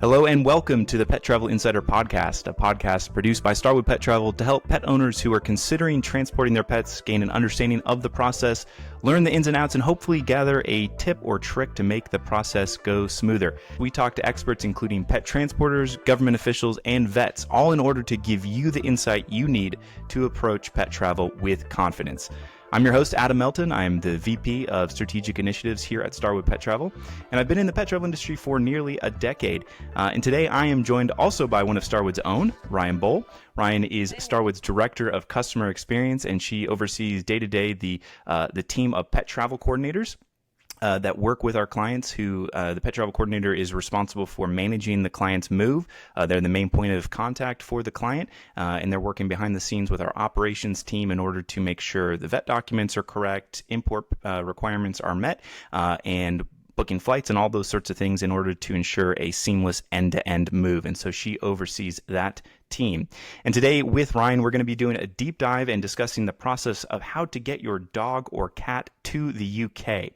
Hello and welcome to the Pet Travel Insider Podcast, a podcast produced by Starwood Pet Travel to help pet owners who are considering transporting their pets gain an understanding of the process, learn the ins and outs, and hopefully gather a tip or trick to make the process go smoother. We talk to experts including pet transporters, government officials, and vets, all in order to give you the insight you need to approach pet travel with confidence. I'm your host, Adam Melton. I'm the VP of Strategic Initiatives here at Starwood Pet Travel, and I've been in the pet travel industry for nearly a decade. And today I am joined also by one of Starwood's own, Ryan Bole. Ryan is Starwood's Director of Customer Experience, and she oversees day-to-day the team of pet travel coordinators that work with our clients who the pet travel coordinator is responsible for managing the client's move. They're the main point of contact for the client, and they're working behind the scenes with our operations team in order to make sure the vet documents are correct, import requirements are met, and booking flights and all those sorts of things in order to ensure a seamless end-to-end move. And so she oversees that team. And today with Ryan, we're going to be doing a deep dive and discussing the process of how to get your dog or cat to the UK.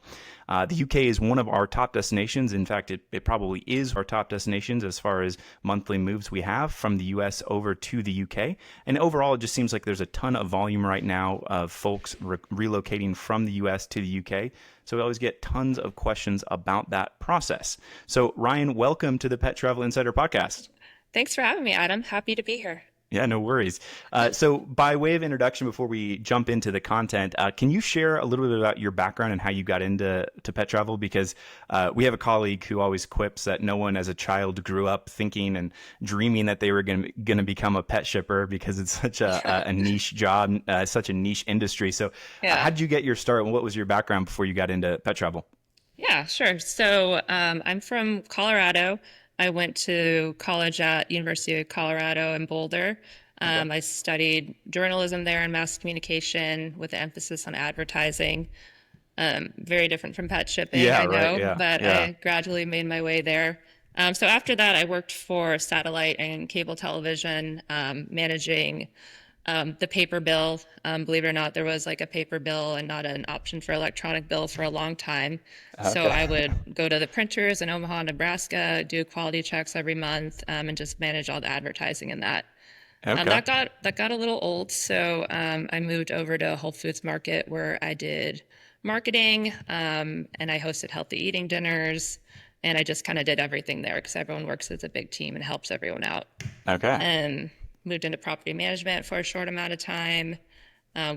The UK is one of our top destinations. In fact, it probably is our top destinations as far as monthly moves we have from the US over to the UK. And overall, it just seems like there's a ton of volume right now of folks relocating from the US to the UK. So we always get tons of questions about that process. So Ryan, welcome to the Pet Travel Insider Podcast. Thanks for having me, Adam. Happy to be here. Yeah, no worries. So by way of introduction, before we jump into the content, can you share a little bit about your background and how you got into pet travel? Because we have a colleague who always quips that no one as a child grew up thinking and dreaming that they were going to become a pet shipper because it's such a niche job, such a niche industry. So how did you get your start and what was your background before you got into pet travel? Yeah, sure. So I'm from Colorado. I went to college at University of Colorado in Boulder. I studied journalism there and mass communication with an emphasis on advertising. Very different from pet shipping, I know, but I gradually made my way there. So after that, I worked for satellite and cable television, managing the paper bill. Believe it or not, there was like a paper bill and not an option for electronic bill for a long time. Okay. So I would go to the printers in Omaha, Nebraska, do quality checks every month, and just manage all the advertising in that. Okay. That got a little old, so I moved over to Whole Foods Market where I did marketing, and I hosted healthy eating dinners, and I just kind of did everything there because everyone works as a big team and helps everyone out. Okay. And moved into property management for a short amount of time,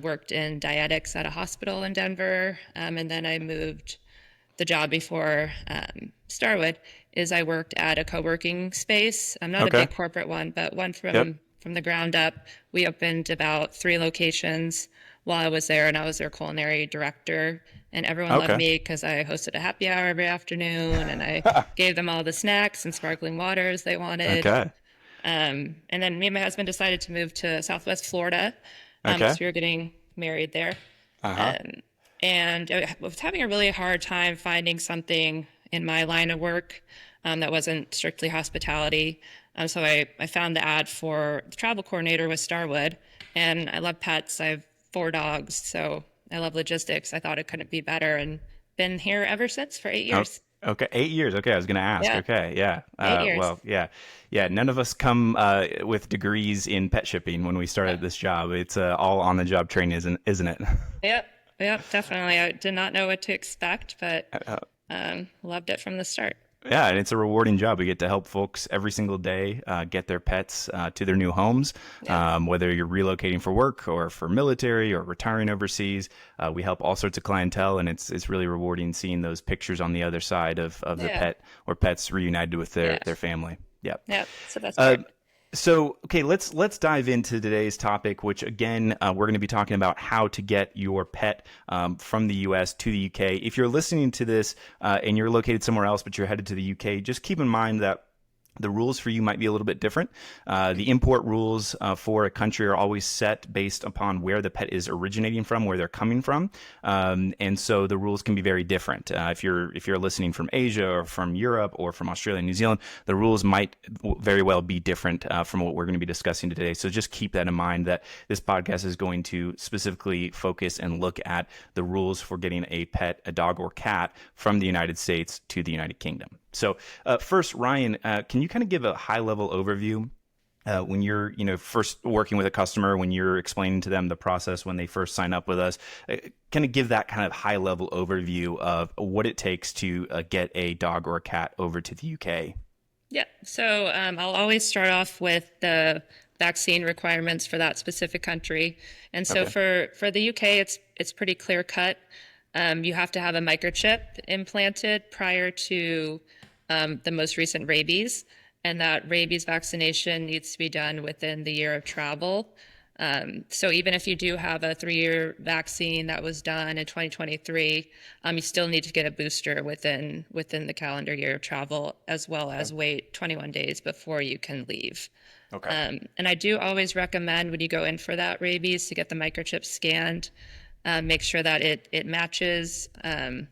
worked in dietetics at a hospital in Denver, and then I moved. The job before Starwood is I worked at a co-working space. I'm not a big corporate one, but one from the ground up. We opened about 3 locations while I was there, and I was their culinary director. And everyone loved me because I hosted a happy hour every afternoon, and I gave them all the snacks and sparkling waters they wanted. Okay. And then me and my husband decided to move to Southwest Florida because we were getting married there. And I was having a really hard time finding something in my line of work that wasn't strictly hospitality. So I found the ad for the travel coordinator with Starwood, and I love pets. I have 4 dogs, so I love logistics. I thought it couldn't be better, and been here ever since for 8 years. Okay, 8 years. Okay, I was going to ask. Yeah. Okay, yeah. 8 years. Well, yeah. None of us come with degrees in pet shipping when we started this job. It's all on-the-job training, isn't it? Yep, definitely. I did not know what to expect, but loved it from the start. Yeah, and it's a rewarding job. We get to help folks every single day get their pets to their new homes, whether you're relocating for work or for military or retiring overseas. We help all sorts of clientele, and it's really rewarding seeing those pictures on the other side of the pet or pets reunited with their family. Yeah, so that's great. So, okay, let's dive into today's topic, which again, we're going to be talking about how to get your pet from the US to the UK. If you're listening to this and you're located somewhere else, but you're headed to the UK, just keep in mind that the rules for you might be a little bit different. The import rules for a country are always set based upon where the pet is originating from, where they're coming from, and so the rules can be very different. If you're listening from Asia or from Europe or from Australia and New Zealand, the rules might very well be different from what we're going to be discussing today. So just keep that in mind that this podcast is going to specifically focus and look at the rules for getting a pet, a dog or cat, from the United States to the United Kingdom. So first, Ryan, can you kind of give a high level overview when you're, first working with a customer, when you're explaining to them the process when they first sign up with us, kind of give that kind of high level overview of what it takes to get a dog or a cat over to the UK. Yeah. So I'll always start off with the vaccine requirements for that specific country. And so Okay. for the UK, it's pretty clear cut. You have to have a microchip implanted prior to the most recent rabies, and that rabies vaccination needs to be done within the year of travel. So even if you do have a 3-year vaccine that was done in 2023, you still need to get a booster within the calendar year of travel, as well Okay. as wait 21 days before you can leave. Okay. And I do always recommend when you go in for that rabies to get the microchip scanned. Make sure that it matches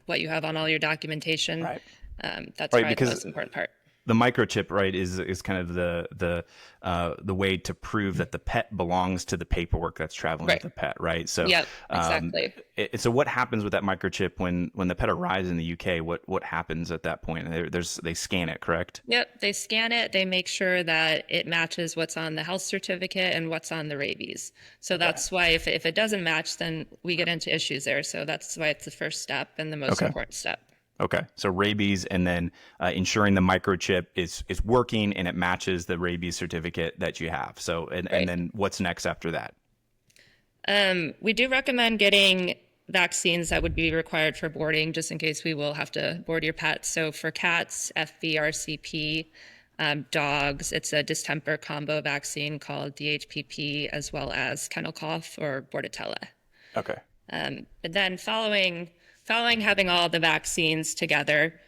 what you have on all your documentation. Right. That's Right. probably the Because most important part. the microchip, right, is kind of the way to prove that the pet belongs to the paperwork that's traveling with Right. the pet, right? So, Yep, um, exactly. so what happens with that microchip when the pet arrives in the UK? What happens at that point? They scan it, correct? Yep, they scan it, they make sure that it matches what's on the health certificate and what's on the rabies. So Okay. that's why if it doesn't match, then we get into issues there. So that's why it's the first step and the most Okay. important step. Okay. So rabies, and then ensuring the microchip is working and it matches the rabies certificate that you have. So, and Right. then what's next after that? We do recommend getting vaccines that would be required for boarding, just in case we will have to board your pets. So for cats, FVRCP, dogs, it's a distemper combo vaccine called DHPP, as well as kennel cough or Bordetella. Okay. But then following having all the vaccines together,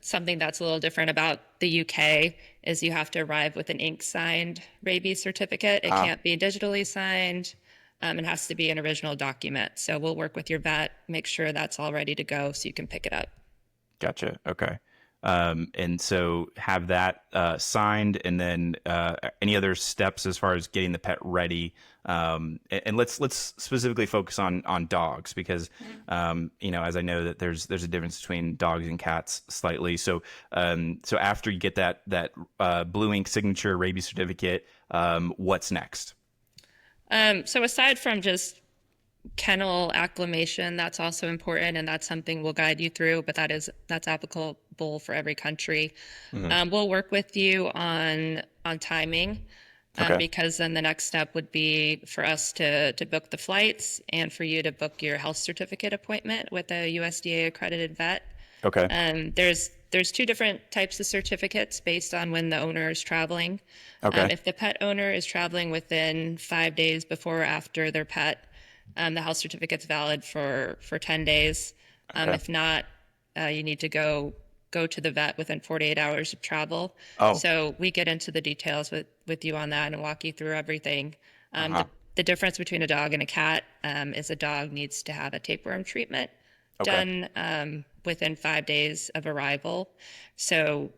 something that's a little different about the UK is you have to arrive with an ink signed rabies certificate. It Uh, can't be digitally signed. It has to be an original document. So we'll work with your vet, make sure that's all ready to go so you can pick it up. Gotcha. Okay. And so have that signed, and then any other steps as far as getting the pet ready. And let's specifically focus on dogs because as I know that there's a difference between dogs and cats slightly. So so after you get that blue ink signature rabies certificate, what's next? So aside from just kennel acclimation, that's also important, and that's something we'll guide you through, but that's applicable for every country. Hmm. We'll work with you on timing, Okay. because then the next step would be for us to book the flights and for you to book your health certificate appointment with a USDA accredited vet. Okay. There's two different types of certificates based on when the owner is traveling. Okay. If the pet owner is traveling within 5 days before or after their pet, the health certificate's valid for 10 days. Okay. If not, you need to go to the vet within 48 hours of travel. Oh. So we get into the details with you on that and walk you through everything. Uh-huh. The difference between a dog and a cat is a dog needs to have a tapeworm treatment Okay. done within 5 days of arrival. So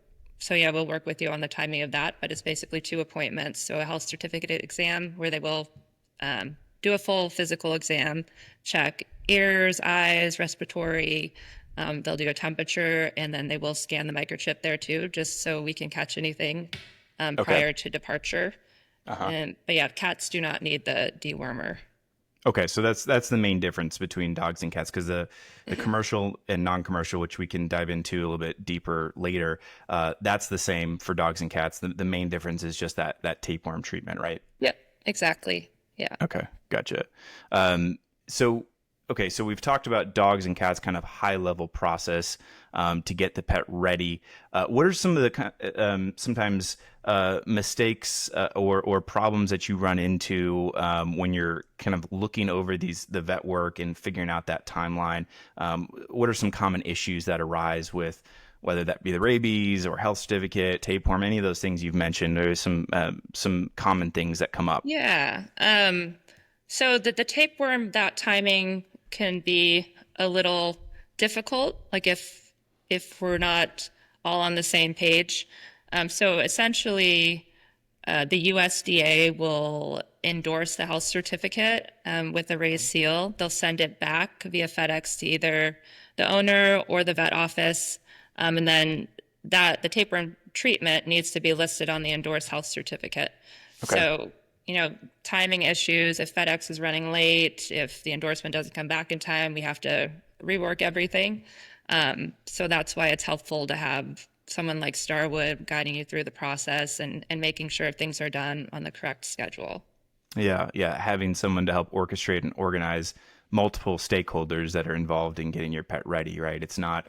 yeah, we'll work with you on the timing of that, but it's basically two appointments. So a health certificate exam where they will do a full physical exam, check ears, eyes, respiratory. They'll do a temperature, and then they will scan the microchip there too, just so we can catch anything Okay. prior to departure. Uh-huh. But yeah, cats do not need the dewormer. Okay, so that's the main difference between dogs and cats because the commercial and non-commercial, which we can dive into a little bit deeper later, that's the same for dogs and cats. The main difference is just that tapeworm treatment, right? Yep, exactly. Yeah. Okay, gotcha. So okay, so we've talked about dogs and cats, kind of high level process to get the pet ready. What are some of the sometimes mistakes or problems that you run into when you're kind of looking over the vet work and figuring out that timeline? What are some common issues that arise with whether that be the rabies or health certificate, tapeworm, any of those things you've mentioned? There's some common things that come up. Yeah. So the tapeworm, that timing can be a little difficult, like if we're not all on the same page. So essentially, the USDA will endorse the health certificate with a raised seal. They'll send it back via FedEx to either the owner or the vet office. And then that the tapeworm treatment needs to be listed on the endorsed health certificate. Okay. So, timing issues, if FedEx is running late, if the endorsement doesn't come back in time, we have to rework everything. So that's why it's helpful to have someone like Starwood guiding you through the process and making sure things are done on the correct schedule. Yeah, yeah. Having someone to help orchestrate and organize multiple stakeholders that are involved in getting your pet ready, right? Right. It's not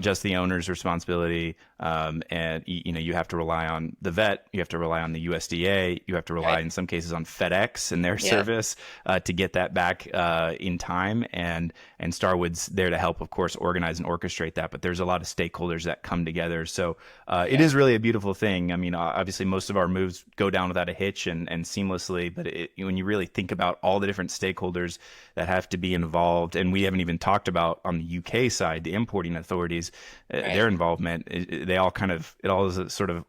just the owner's responsibility. And you have to rely on the vet, you have to rely on the USDA, you have to rely Right. in some cases on FedEx and their Yeah. service to get that back in time. And Starwood's there to help, of course, organize and orchestrate that. But there's a lot of stakeholders that come together. So it Yeah. is really a beautiful thing. I mean, obviously, most of our moves go down without a hitch and seamlessly. But when you really think about all the different stakeholders that have to be involved, and we haven't even talked about on the UK side, the importing authorities, Right. their involvement, they all it all is a sort of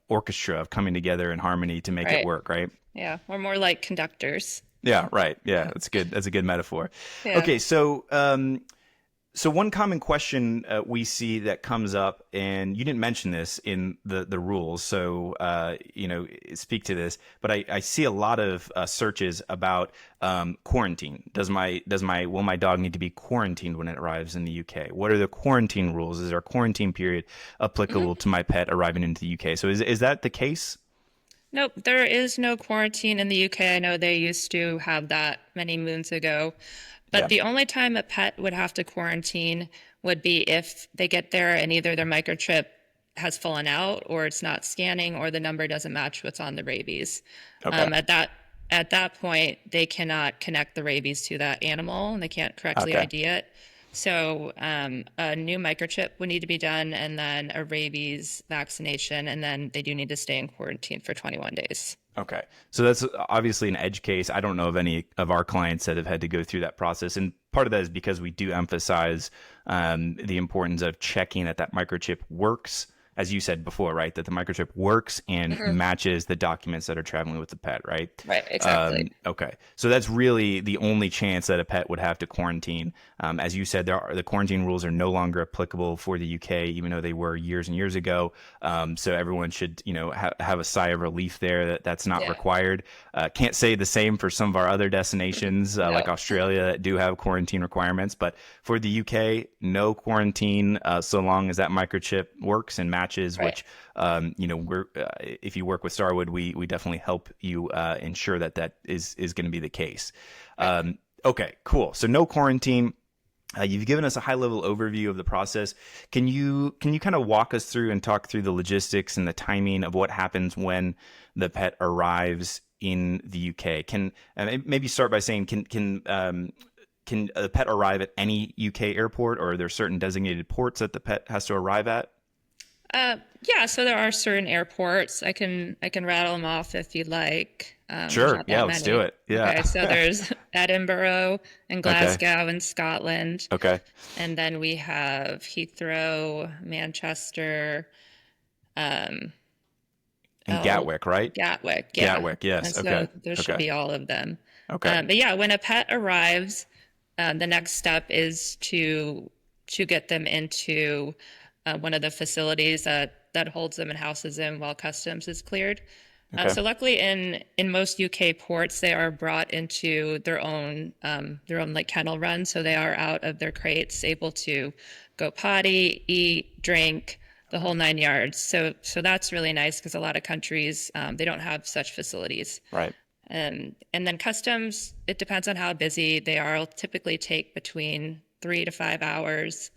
orchestra of coming together in harmony to make it Right. work, right? Yeah. We're more like conductors. Yeah, right. Yeah, that's good. That's a good metaphor. Yeah. Okay, so one common question we see that comes up, and you didn't mention this in the rules, so speak to this. But I see a lot of searches about quarantine. Will my dog need to be quarantined when it arrives in the UK? What are the quarantine rules? Is there a quarantine period applicable to my pet arriving into the UK? So is that the case? Nope, there is no quarantine in the UK. I know they used to have that many moons ago. But Yeah. the only time a pet would have to quarantine would be if they get there and either their microchip has fallen out or it's not scanning or the number doesn't match what's on the rabies. Okay. At that point, they cannot connect the rabies to that animal and they can't correctly Okay. ID it. So a new microchip would need to be done and then a rabies vaccination, and then they do need to stay in quarantine for 21 days. Okay. So that's obviously an edge case. I don't know of any of our clients that have had to go through that process. And part of that is because we do emphasize the importance of checking that microchip works, as you said before, right? That the microchip works and matches the documents that are traveling with the pet, right? Right, exactly. Okay. So that's really the only chance that a pet would have to quarantine. As you said, the quarantine rules are no longer applicable for the UK, even though they were years and years ago. So everyone should, have a sigh of relief there that that's not Yeah. required. Can't say the same for some of our other destinations, like No. Australia, that do have quarantine requirements. But for the UK, no quarantine, so long as that microchip works and matches, Right. which, if you work with Starwood, we definitely help you ensure that is going to be the case. Okay, cool. So no quarantine. You've given us a high level overview of the process. Can you kind of walk us through and talk through the logistics and the timing of what happens when the pet arrives in the UK? Can maybe start by saying can a pet arrive at any UK airport, or are there certain designated ports that the pet has to arrive at? Yeah, so there are certain airports. I can rattle them off if you'd like. There's Sure. not Yeah, that let's do many. it. Yeah. Okay, so there's Edinburgh and Okay. Glasgow in Scotland, Okay. and then we have Heathrow, Manchester, um, And oh, Gatwick, right? Gatwick, yeah. Gatwick. Yes. And Okay. so there should Okay. be all of them. Okay. But yeah, when a pet arrives, the next step is to get them into one of the facilities that holds them and houses them while customs is cleared. Okay. So luckily, in most UK ports, they are brought into their own like kennel run, so they are out of their crates, able to go potty, eat, drink, the whole 9 yards. So that's really nice because a lot of countries they don't have such facilities. Right. And then customs, it depends on how busy they are. It'll typically take between 3 to 5 hours.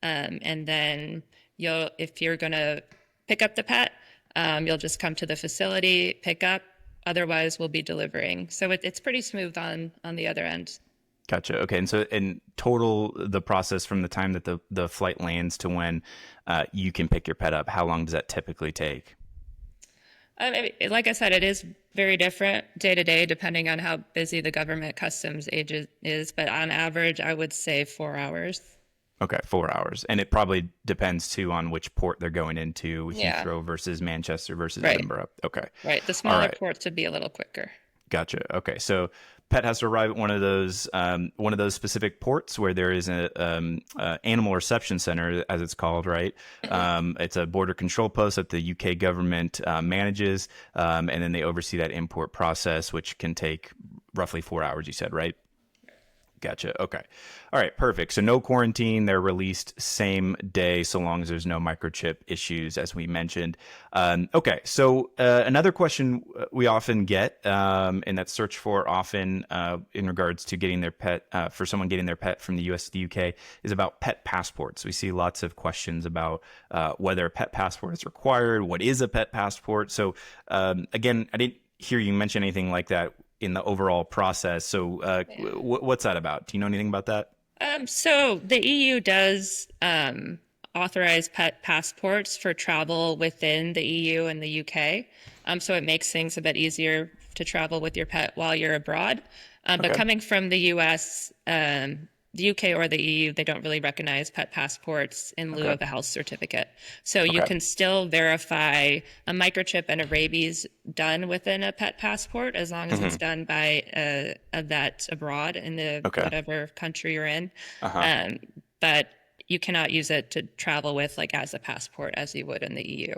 And then if you're going to pick up the pet, you'll just come to the facility, pick up. Otherwise, we'll be delivering. So it's pretty smooth on the other end. Gotcha. Okay. And so in total, the process from the time that the flight lands to when you can pick your pet up, how long does that typically take? Like I said, it is very different day to day, depending on how busy the government customs agent is. But on average, I would say 4 hours. Okay, 4 hours. And it probably depends too on which port they're going into, Yeah. Heathrow versus Manchester versus Right. Edinburgh. Okay. Right. The All smaller right. ports would be a little quicker. Gotcha. Okay. So pet has to arrive at one of those specific ports where there is a animal reception center, as it's called, right? It's a border control post that the UK government manages, and then they oversee that import process, which can take roughly 4 hours. You said, right? Gotcha. Okay. All right. Perfect. So no quarantine. They're released same day, so long as there's no microchip issues, as we mentioned. Okay. So another question we often get, and that's searched for often in regards to getting their pet, for someone getting their pet from the US to the UK, is about pet passports. We see lots of questions about whether a pet passport is required. What is a pet passport? So again, I didn't hear you mention anything like that in the overall process. So what's that about? Do you know anything about that? So the EU does authorize pet passports for travel within the EU and the UK. So it makes things a bit easier to travel with your pet while you're abroad. But Okay. coming from the US, the UK or the EU, they don't really recognize pet passports in lieu Okay. of a health certificate. So you Okay. can still verify a microchip and a rabies done within a pet passport as long as Hmm. it's done by a vet abroad in the Okay. whatever country you're in. Uh-huh. Um, but you cannot use it to travel with like as a passport as you would in the EU.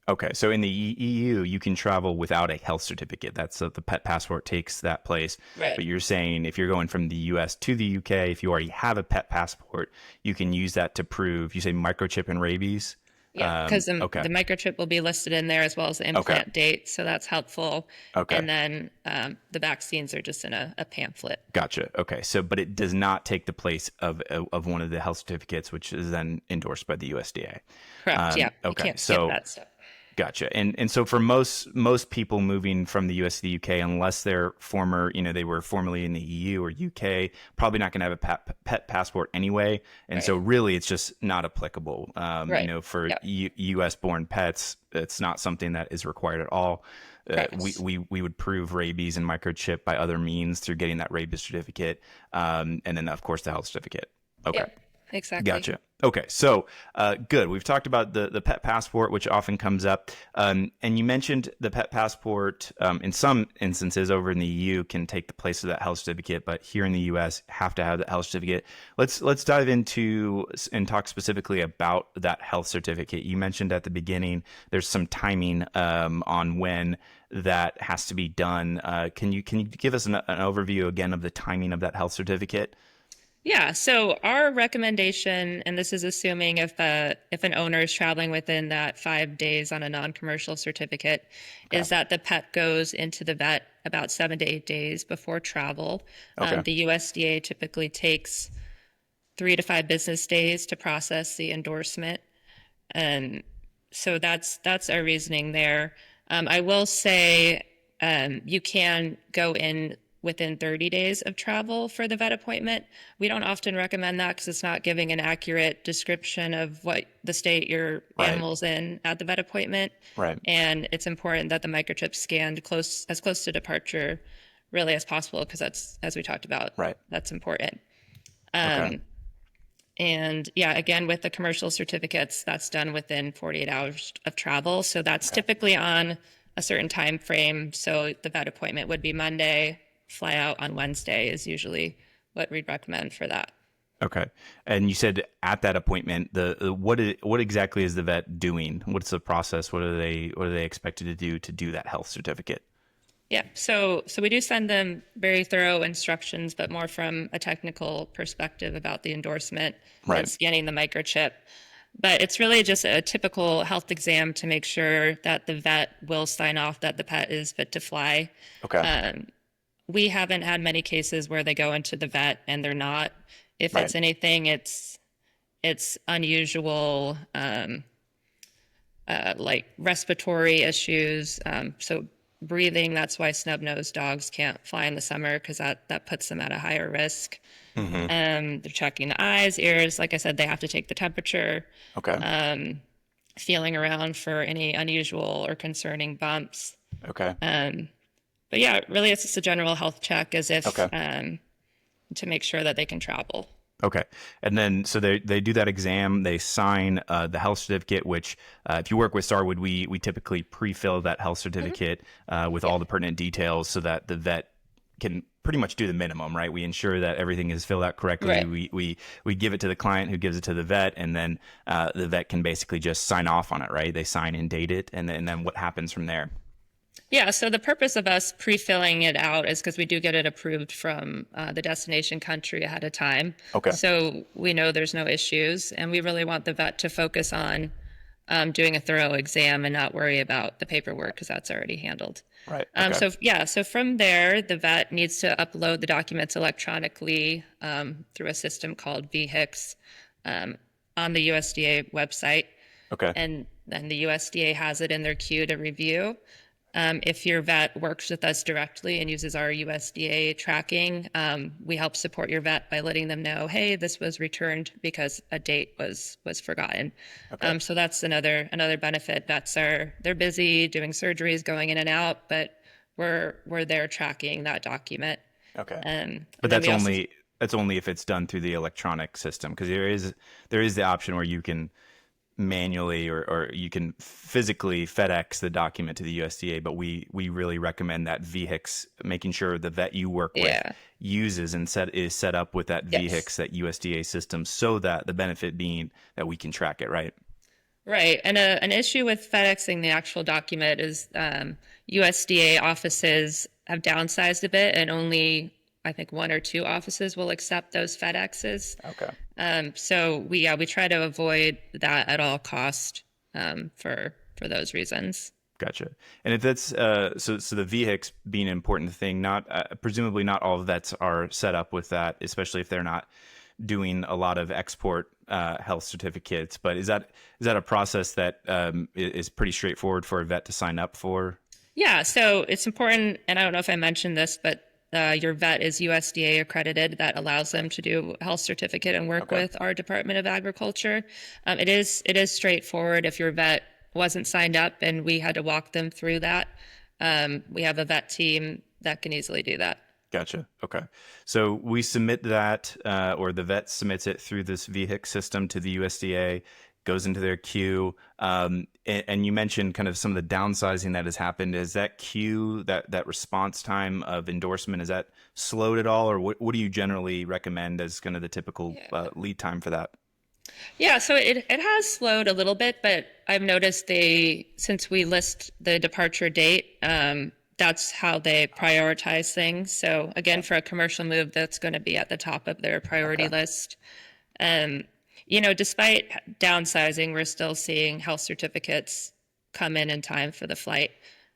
Okay, so in the EU, you can travel without a health certificate. That's the pet passport takes that place. Right. But you're saying if you're going from the US to the UK, if you already have a pet passport, you can use that to prove, you say microchip and rabies? Yeah, because Okay, the microchip will be listed in there as well as the okay, implant date, so that's helpful. okay. And then the vaccines are just in a pamphlet. Gotcha. Okay, so but it does not take the place of one of the health certificates, which is then endorsed by the USDA. Correct. Yeah, you Okay, can't skip so that step. gotcha. And so for most people moving from the US to the UK, unless they're former, they were formerly in the EU or UK, probably not going to have a pet passport anyway. And Right. so really it's just not applicable. Right. For Yep. US born pets, it's not something that is required at all. Correct. We would prove rabies and microchip by other means through getting that rabies certificate. And then of course the health certificate. Okay. Yep. Exactly. Gotcha. Okay, so good. We've talked about the pet passport, which often comes up, and you mentioned the pet passport. In some instances, over in the EU, can take the place of that health certificate, but here in the US, have to have that health certificate. Let's dive into and talk specifically about that health certificate. You mentioned at the beginning there's some timing on when that has to be done. Can you give us an overview again of the timing of that health certificate? Yeah, so our recommendation, and this is assuming if an owner is traveling within that 5 days on a non-commercial certificate, Okay. is that the pet goes into the vet about 7 to 8 days before travel. Okay. The USDA typically takes 3 to 5 business days to process the endorsement, and so that's our reasoning there. I will say you can go in within 30 days of travel for the vet appointment. We don't often recommend that because it's not giving an accurate description of what the state your Right. animal's in at the vet appointment. Right. And it's important that the microchip's scanned as close to departure really as possible because that's, as we talked about, Right. that's important. Okay. And yeah, again, with the commercial certificates, that's done within 48 hours of travel. So that's typically on a certain time frame. So the vet appointment would be Monday, fly out on Wednesday is usually what we'd recommend for that. Okay. And you said at that appointment, what exactly is the vet doing? What's the process? What are they expected to do that health certificate? Yeah, so we do send them very thorough instructions, but more from a technical perspective about the endorsement Right. and scanning the microchip. But it's really just a typical health exam to make sure that the vet will sign off that the pet is fit to fly. Okay. We haven't had many cases where they go into the vet and they're not. If Right. it's anything, it's unusual, like respiratory issues. So breathing, that's why snub-nosed dogs can't fly in the summer because that puts them at a higher risk. Hmm. They're checking the eyes, ears. Like I said, they have to take the temperature, Okay. feeling around for any unusual or concerning bumps. Okay. But yeah, really, it's just a general health check as if Okay. to make sure that they can travel. Okay. And then, so they do that exam, they sign the health certificate, which if you work with Starwood, we typically pre-fill that health certificate with all the pertinent details so that the vet can pretty much do the minimum, right? We ensure that everything is filled out correctly. Right. We give it to the client, who gives it to the vet, and then the vet can basically just sign off on it, right? They sign and date it, and then what happens from there? Yeah, so the purpose of us pre-filling it out is because we do get it approved from the destination country ahead of time. Okay. So we know there's no issues, and we really want the vet to focus on doing a thorough exam and not worry about the paperwork because that's already handled. Right. Okay. So from there, the vet needs to upload the documents electronically through a system called VHIX on the USDA website, Okay. and then the USDA has it in their queue to review. If your vet works with us directly and uses our USDA tracking, we help support your vet by letting them know, hey, this was returned because a date was forgotten. Okay. So that's another benefit. They're busy doing surgeries, going in and out, but we're there tracking that document. Okay. And But then that's only if it's done through the electronic system, because there is the option where you can manually or you can physically FedEx the document to the USDA, but we really recommend that VHIX, making sure the vet you work with yeah. uses and is set up with that Yes. VHIX, that USDA system, so that the benefit being that we can track it, right? Right. And an issue with FedExing the actual document is USDA offices have downsized a bit, and only, I think, one or two offices will accept those FedExes. Okay. So we try to avoid that at all cost for those reasons. Gotcha. And if that's so the VHIX being an important thing, not presumably not all vets are set up with that, especially if they're not doing a lot of export health certificates. But is that a process that is pretty straightforward for a vet to sign up for? Yeah, so it's important, and I don't know if I mentioned this, but your vet is USDA accredited. That allows them to do a health certificate and work Okay. with our Department of Agriculture. It is straightforward if your vet wasn't signed up and we had to walk them through that. We have a vet team that can easily do that. Gotcha. Okay. So we submit that, or the vet submits it through this VHIC system to the USDA, goes into their queue. And you mentioned kind of some of the downsizing that has happened. Is that queue, that response time of endorsement, is that slowed at all? Or what do you generally recommend as kind of the typical lead time for that? Yeah, so it has slowed a little bit, but I've noticed since we list the departure date, that's how they prioritize things. So again, for a commercial move, that's going to be at the top of their priority list. Despite downsizing, we're still seeing health certificates come in time for the flight.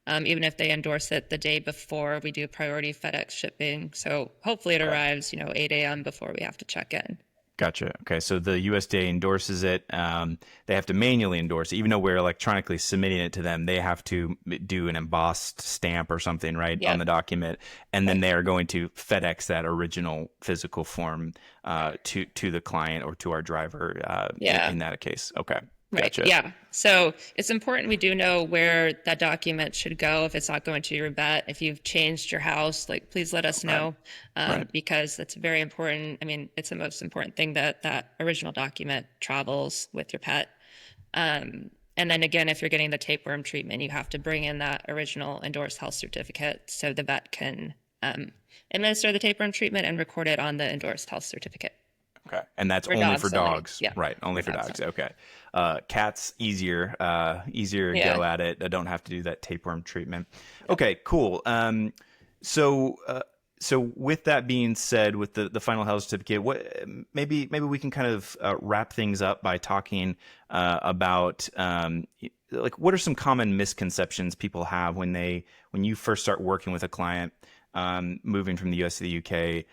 Even if they endorse it the day before, we do priority FedEx shipping. So hopefully it arrives, 8 a.m. before we have to check in. Gotcha. Okay. So the USDA endorses it. They have to manually endorse it. Even though we're electronically submitting it to them, they have to do an embossed stamp or something, right, on the document. And then they are going to FedEx that original physical form to the client or to our driver in that case. Okay. Right. Gotcha. Yeah. So it's important we do know where that document should go if it's not going to your vet. If you've changed your house, please let us know because that's very important. I mean, it's the most important thing that original document travels with your pet. And then again, if you're getting the tapeworm treatment, you have to bring in that original endorsed health certificate so the vet can administer the tapeworm treatment and record it on the endorsed health certificate. Okay. And that's For only dogs for only. dogs. Yeah. Right. Only for dogs. Okay. Cats, easier to Yeah. go at it. I don't have to do that tapeworm treatment. Okay, cool. So with that being said, with the final health certificate, maybe we can kind of wrap things up by talking about what are some common misconceptions people have when you first start working with a client, moving from the US to the UK.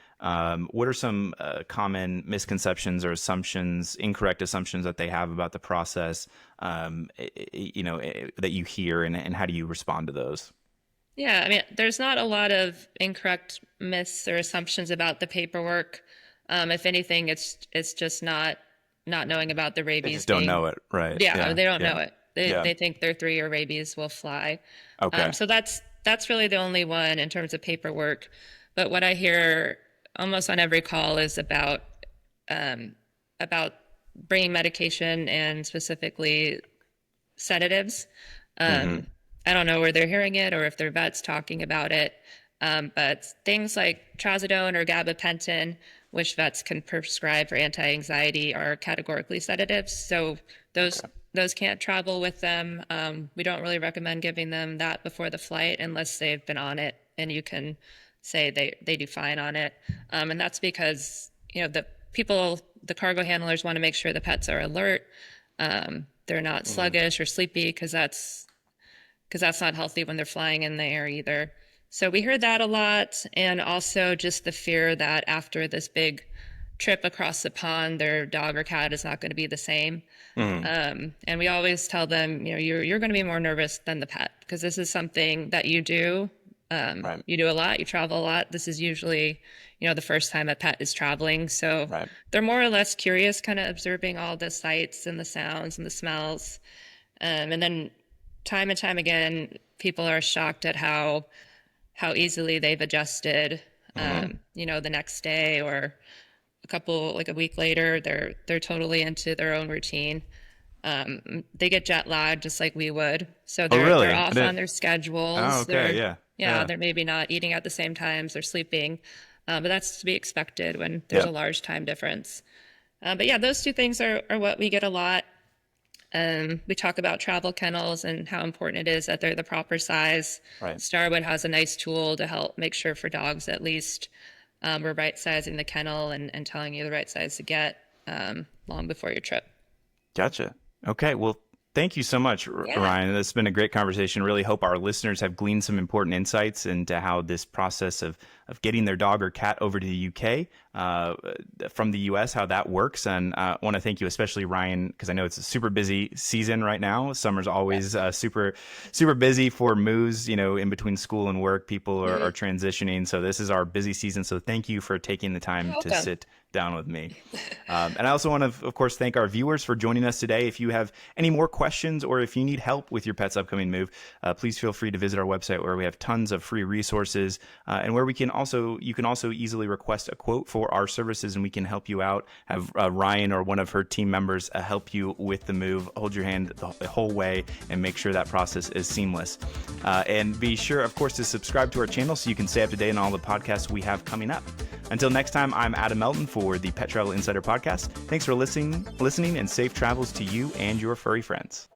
What are some common misconceptions or assumptions, incorrect assumptions that they have about the process, that you hear, and how do you respond to those? Yeah, I mean, there's not a lot of incorrect myths or assumptions about the paperwork. If anything, it's just not knowing about the They rabies just don't being. know it, right? Yeah, they don't know Yeah. it. They Yeah. they think their 3-year rabies will fly. Okay. So that's really the only one in terms of paperwork. But what I hear almost on every call is about bringing medication and specifically sedatives. I don't know where they're hearing it or if their vet's talking about it. But things like trazodone or gabapentin, which vets can prescribe for anti-anxiety, are categorically sedatives. So those Okay. those can't travel with them. We don't really recommend giving them that before the flight unless they've been on it and you can say they do fine on it. And that's because, the cargo handlers want to make sure the pets are alert. They're not sluggish or sleepy because that's not healthy when they're flying in the air either. So we heard that a lot. And also just the fear that after this big trip across the pond, their dog or cat is not going to be the same. Mhm. And we always tell them, you're going to be more nervous than the pet because this is something that you do. Right. You do a lot, you travel a lot. This is usually, the first time a pet is traveling. So Right. they're more or less curious, kind of observing all the sights and the sounds and the smells. And then time and time again, people are shocked at how easily they've adjusted. Mhm. The next day or a week later, they're totally into their own routine. They get jet lagged just like we would. So Oh, they're really? I off on didn't. their Oh, schedules. okay. Yeah. Yeah, Yeah. they're maybe not eating at the same times, they're sleeping. But that's to be expected when there's Yeah. a large time difference. But yeah, those two things are what we get a lot. We talk about travel kennels and how important it is that they're the proper size. Right. Starwood has a nice tool to help make sure for dogs at least we're right sizing the kennel and telling you the right size to get long before your trip. Gotcha. Okay. Well, thank you so much, Yeah. Ryan. It's been a great conversation. Really hope our listeners have gleaned some important insights into how this process of getting their dog or cat over to the UK from the US, how that works. And I want to thank you, especially Ryan, because I know it's a super busy season right now. Summer's always super busy for moves, in between school and work. People are transitioning. So this is our busy season. So thank you for taking the time You're to welcome. sit down with me. And I also want to, of course, thank our viewers for joining us today. If you have any more questions or if you need help with your pet's upcoming move, please feel free to visit our website where we have tons of free resources and where you can also easily request a quote for our services and we can help you out. Have Ryan or one of her team members help you with the move, hold your hand the whole way and make sure that process is seamless. And be sure, of course, to subscribe to our channel so you can stay up to date on all the podcasts we have coming up. Until next time, I'm Adam Melton for the Pet Travel Insider Podcast. Thanks for listening, and safe travels to you and your furry friends.